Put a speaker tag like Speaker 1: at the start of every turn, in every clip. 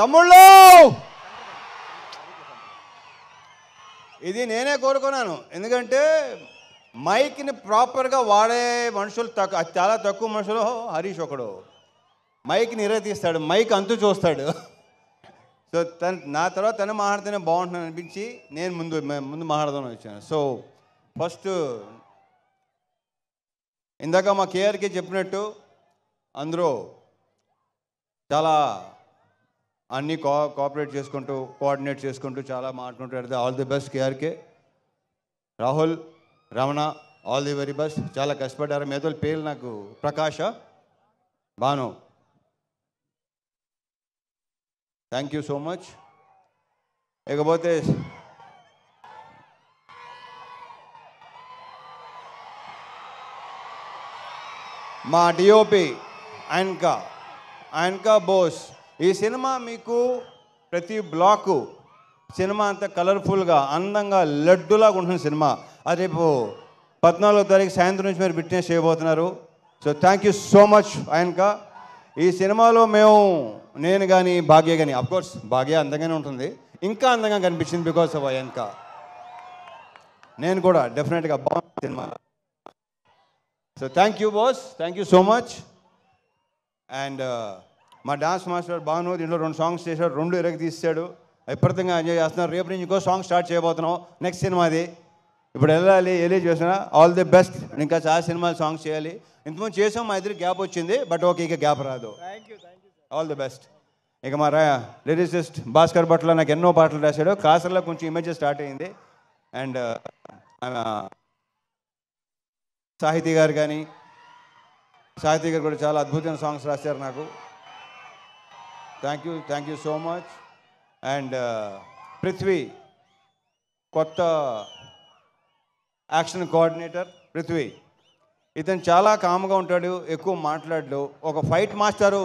Speaker 1: తమ్ముళ్ళు ఇది నేనే కోరుకున్నాను. ఎందుకంటే మైక్ని ప్రాపర్గా వాడే మనుషులు చాలా తక్కువ మనుషులు. హరీష్ ఒకడు మైక్ని తీస్తాడు, మైక్ అంతు చూస్తాడు. సో నా తర్వాత తను మాట్లాడితేనే బాగుంటుందని అనిపించి నేను ముందు మాట్లాడదామని వచ్చాను. సో ఫస్ట్ ఇందాక మా కేఆర్కి చెప్పినట్టు అందరూ చాలా అన్నీ కోఆపరేట్ చేసుకుంటూ కోఆర్డినేట్ చేసుకుంటూ చాలా మాట్లాడుకుంటూ all the best KRK. Rahul, Ramana, all the very best. చాలా కష్టపడ్డారు. మేధోళ్ళ పేర్లు నాకు Prakash, Bhanu, thank you so much. ఇకపోతే మా డిఓపి ఆయనకా బోస్. ఈ సినిమా మీకు ప్రతి బ్లాకు సినిమా అంతా కలర్ఫుల్గా అందంగా లడ్డులాగా ఉంటుంది సినిమా. అది రేపు 14వ తారీఖు సాయంత్రం నుంచి మీరు విట్నెస్ చేయబోతున్నారు. So thank you so much ఆయనకా. ఈ సినిమాలో నేను కానీ భాగ్య కానీ, అఫ్కోర్స్ భాగ్య అందంగానే ఉంటుంది, ఇంకా అందంగా కనిపించింది బికాస్ ఆఫ్ ఆయనకా. నేను కూడా డెఫినెట్గా బాగుంది cinema. So thank you boss, thank you so much. And మా డాన్స్ మాస్టర్ భాను దీంట్లో 2 సాంగ్స్ చేశాడు, 2 తీసాడు. విపరీతంగా ఎంజాయ్ చేస్తున్నారు. రేపు నుంచి ఇంకో సాంగ్ స్టార్ట్ చేయబోతున్నాం, నెక్స్ట్ సినిమాది. ఇప్పుడు వెళ్ళాలి చేసిన ఆల్ ది బెస్ట్. ఇంకా చాలా సినిమాలు సాంగ్స్ చేయాలి. ఇంతకుముందు చేసాం, మా ఇద్దరు గ్యాప్ వచ్చింది, బట్ ఓకే ఇక గ్యాప్ రాదు. All the best. ఇక మా లిరిసిస్ట్ భాస్కర్ భట్లో నాకు ఎన్నో పాటలు రాశాడు. కాసర్లో కొంచెం ఇమేజ్ స్టార్ట్ అయింది. అండ్ సాహితీ గారు కూడా చాలా అద్భుతమైన సాంగ్స్ రాశారు నాకు. Thank you so much. And Prithvi కొత్త యాక్షన్ కోఆర్డినేటర్ పృథ్వీ. ఇతను చాలా కామ్గా ఉంటాడు, ఎక్కువ మాట్లాడు. ఒక fight master,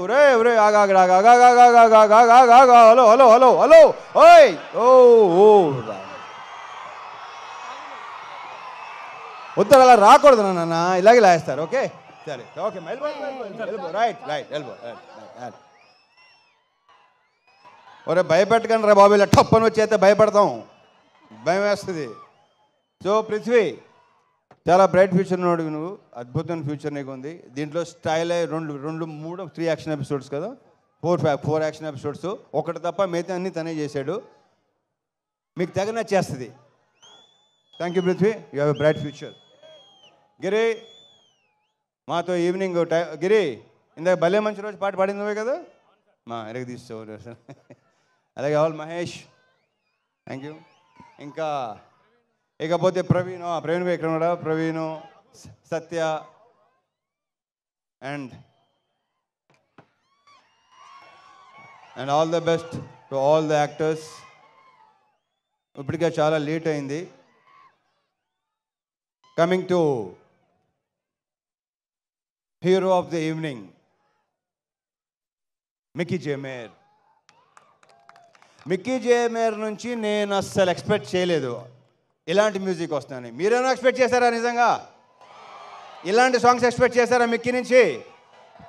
Speaker 1: hello hello hello hello ఓయ్ ఓ ఉత్తర అలా రాకూడదు నాన్న, ఇలాగే లాగేస్తారు. ఓకే సరే ఓకే రైట్ ఎల్బో. ఒరే భయపెట్టకండి రా బాబు, ఇలా టప్పని వచ్చేస్తే భయపడతాం, భయం వేస్తుంది. సో పృథ్వీ చాలా బ్రైట్ ఫ్యూచర్ ఉన్నాడు నువ్వు, అద్భుతమైన ఫ్యూచర్ నీకు ఉంది. దీంట్లో స్టైల్ 3 యాక్షన్ ఎపిసోడ్స్ కదా, 4 యాక్షన్ ఎపిసోడ్స్. ఒకటి తప్ప మిగతా అన్నీ తనే చేశాడు. మీకు తెగ నచ్చేస్తుంది. Thank you Prithvi, you have a bright future. Giri మాతో ఈవినింగ్ గిరి ఇందాక భలే మంచి రోజు పాట పాడింది నువ్వే కదా, మా తీస్తావు. అలాగే ఆల్ మహేష్, థ్యాంక్ యూ. ఇంకా ఇకపోతే ప్రవీణ్ ఇక్కడ ఉన్నాడా, Praveen, Satya and all the best to all the actors. ఇప్పటికే చాలా లేట్ అయింది. Coming to hero of the evening Mickey J Meyer నుంచి నేను అస్సలు ఎక్స్పెక్ట్ చేయలేదు ఇలాంటి మ్యూజిక్ వస్తుందని. మీరేమో ఎక్స్పెక్ట్ చేశారా? నిజంగా ఇలాంటి సాంగ్స్ ఎక్స్పెక్ట్ చేశారా మిక్కీ నుంచి?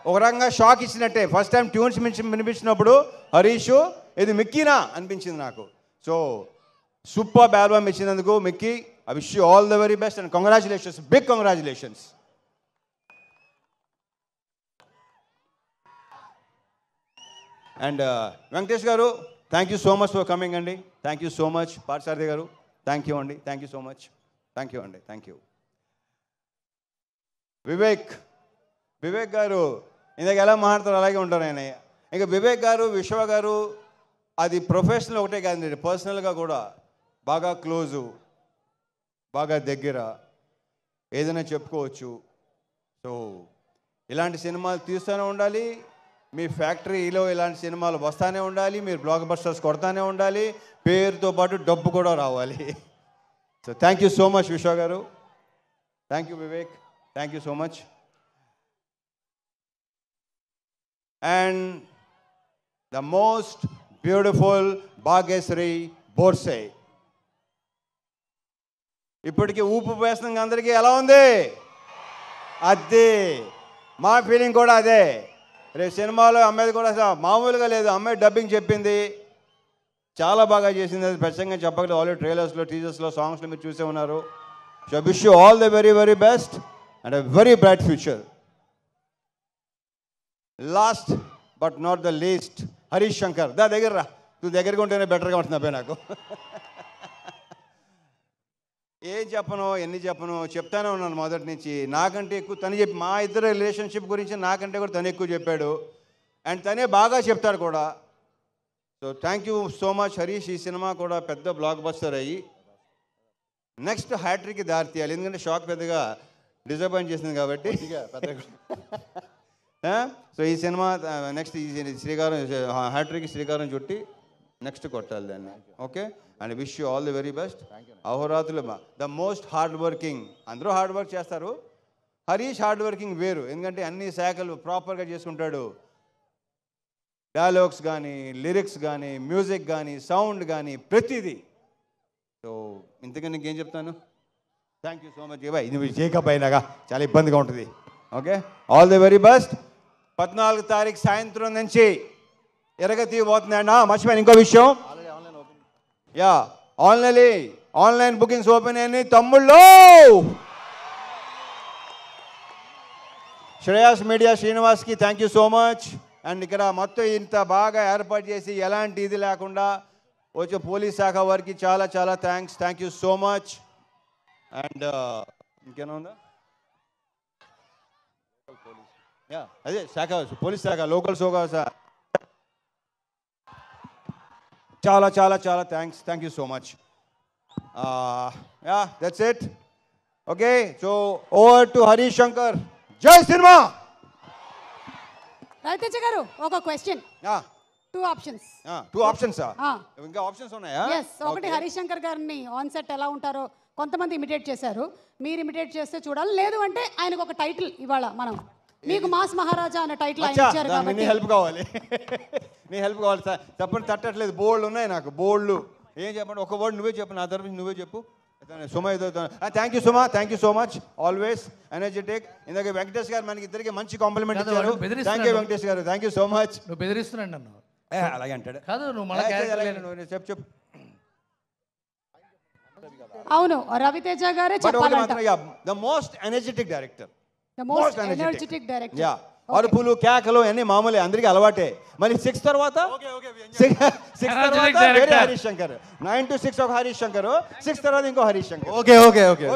Speaker 1: ఒక రకంగా షాక్ ఇచ్చినట్టే. ఫస్ట్ టైం ట్యూన్స్ వినిపించినప్పుడు హరీష్ ఇది మిక్కీనా అనిపించింది నాకు. సో సూపర్ ఆల్బమ్ ఇచ్చినందుకు Mickey, I wish you all the very best and congratulations, big congratulations. And Venkatesh గారు, thank you so much for coming అండి. Thank you so much. Parsarathi గారు, థ్యాంక్ యూ అండి. Thank you so much. Thank you అండి. Thank you. Vivek గారు ఇందాక ఎలా మాట్లాడతారు అలాగే ఉంటారు ఆయన. ఇంకా వివేక్ గారు, విశ్వ గారు అది ప్రొఫెషనల్ ఒకటే కాదండి, పర్సనల్గా కూడా బాగా క్లోజు, బాగా దగ్గర, ఏదైనా చెప్పుకోవచ్చు. సో ఇలాంటి సినిమాలు తీస్తూనే ఉండాలి, మీ ఫ్యాక్టరీలో ఇలాంటి సినిమాలు వస్తూనే ఉండాలి, మీరు బ్లాక్ బస్టర్స్ కొడతానే ఉండాలి, పేరుతో పాటు డబ్బు కూడా రావాలి. So thank you so much Vishwa గారు. Thank you Vivek, thank you so much. And the most beautiful Bhagyashri Borse. ఇప్పటికీ ఊపు వేస్తున్న అందరికీ ఎలా ఉంది? అదే మా ఫీలింగ్ కూడా అదే. రేపు సినిమాలో అమ్మాయి కూడా అసలు మామూలుగా లేదు, అమ్మాయి డబ్బింగ్ చెప్పింది, చాలా బాగా చేసింది. అది ప్రత్యేకంగా చెప్పగలదు. ఆల్రెడీ ట్రైలర్స్లో, టీజర్స్లో, సాంగ్స్లో మీరు చూసే ఉన్నారు. So wish you all the very very best and a very bright future. Last but not the least, Harish Shankar. దగ్గర రా, నువ్వు దగ్గరగా ఉంటేనే బెటర్గా ఉంటుంది అబ్బాయి నాకు. ఏం చెప్పను, ఎన్ని చెప్పను, చెప్తానే ఉన్నాను మొదటి నుంచి. నాకంటే ఎక్కువ తను చెప్పి, మా ఇద్దరు రిలేషన్షిప్ గురించి నాకంటే కూడా తను ఎక్కువ చెప్పాడు. అండ్ తనే బాగా చెప్తాడు కూడా. So thank you so much Harish. ఈ సినిమా కూడా పెద్ద బ్లాక్ బస్టర్ అయ్యి నెక్స్ట్ హ్యాట్రిక్కి దారి తీయాలి. ఎందుకంటే షాక్ పెద్దగా డిసప్పాయింట్ చేసింది కాబట్టి. సో ఈ సినిమా నెక్స్ట్ ఈ శ్రీకారం హ్యాట్రిక్ శ్రీకారం చుట్టి నెక్స్ట్ కొట్టాలి దాన్ని. Okay, and wish you all the very best. అహోరాత్రులు ద మోస్ట్ హార్డ్ వర్కింగ్. అందరూ హార్డ్ వర్క్ చేస్తారు, హరీష్ హార్డ్ వర్కింగ్ వేరు. ఎందుకంటే అన్ని శాఖలు ప్రాపర్గా చేసుకుంటాడు. డైలాగ్స్ కానీ, లిరిక్స్ కానీ, మ్యూజిక్ కానీ, సౌండ్ కానీ, ప్రతిదీ. సో ఇంతకని నీకేం చెప్తాను. Thank you so much. Boy, నువ్వు జేకప్ అయినాగా చాలా ఇబ్బందిగా ఉంటుంది. Okay, all the very best. 14 తారీఖు సాయంత్రం నుంచి ఎరగతి పోతుందండి. మర్చిపోయాను ఇంకో విషయం. యా, ఆన్లైన్ బుకింగ్స్ ఓపెన్ అయినాయి తమ్ముళ్ళు. శ్రేయాస్ మీడియా శ్రీనివాస్కి thank you so much. And ఇక్కడ మొత్తం ఇంత బాగా ఏర్పాటు చేసి ఎలాంటి ఇది లేకుండా వచ్చే పోలీస్ శాఖ వారికి చాలా చాలా thank you so much. And ఇంకేనా ఉందా? యా, అదే శాఖ, పోలీస్ శాఖ, లోకల్ శాఖ, చాలా చాలా చాలా thank you so much. Yeah, that's it. Okay, so over to Harish Shankar. జై సినిమా.
Speaker 2: రవితేజ గారు ఒక క్వశ్చన్. 2 ఆప్షన్స్.
Speaker 1: 2 ఆప్షన్స్. ఇంకా ఆప్షన్స్ ఉన్నాయా?
Speaker 2: ఎస్. ఒకటి హరీష్ శంకర్ గారిని ఆన్ సెట్ ఎలా ఉంటారో కొంతమంది ఇమిటేట్ చేశారు, మీరు ఇమిటేట్ చేస్తే చూడాలి. లేదు అంటే ఆయనకు ఒక టైటిల్ ఇవాళ మనం, మీకు మాస్ మహారాజా అనే టైటిల్ ఆయన ఇచ్చారు కాబట్టి
Speaker 1: నీ హెల్ప్ కావాలి. నీ హెల్ప్ కావాలి సార్. చెప్పండి, తట్టట్లేదు. బోల్డ్ ఉన్నాయి నాకు, బోల్డ్. ఏం చెప్పండి, ఒక వర్డ్ నువ్వే చెప్పు, నా తరఫు నువ్వే చెప్పు. Suma thank you Suma, thank you so much. Always energetic. ఇందాక వెంకటేష్ గారు మనకి ఇద్దరికి మంచి కాంప్లిమెంట్ ఇచ్చారు. థ్యాంక్ యూ వెంకటేష్ గారు, థ్యాంక్ యూ సో మచ్.
Speaker 3: నువ్వు బెదిరిస్తున్నాడు నన్ను.
Speaker 1: అలాగే అంటాడు.
Speaker 3: కాదు, నువ్వు
Speaker 1: చెప్పు.
Speaker 2: అవును, రవితేజ గారే చెప్పాలంట.
Speaker 1: The most energetic director.
Speaker 2: The most energetic director.
Speaker 1: Yeah, అరుపులు కేకలు అన్ని మామూలే, అందరికీ అలవాటే. మరి 6 తర్వాత వేరే హరీష్ శంకర్. 9 to 6 ఒక హరీష్ శంకర్, 6 తర్వాత ఇంకో Harish Shankar.
Speaker 4: Okay okay okay.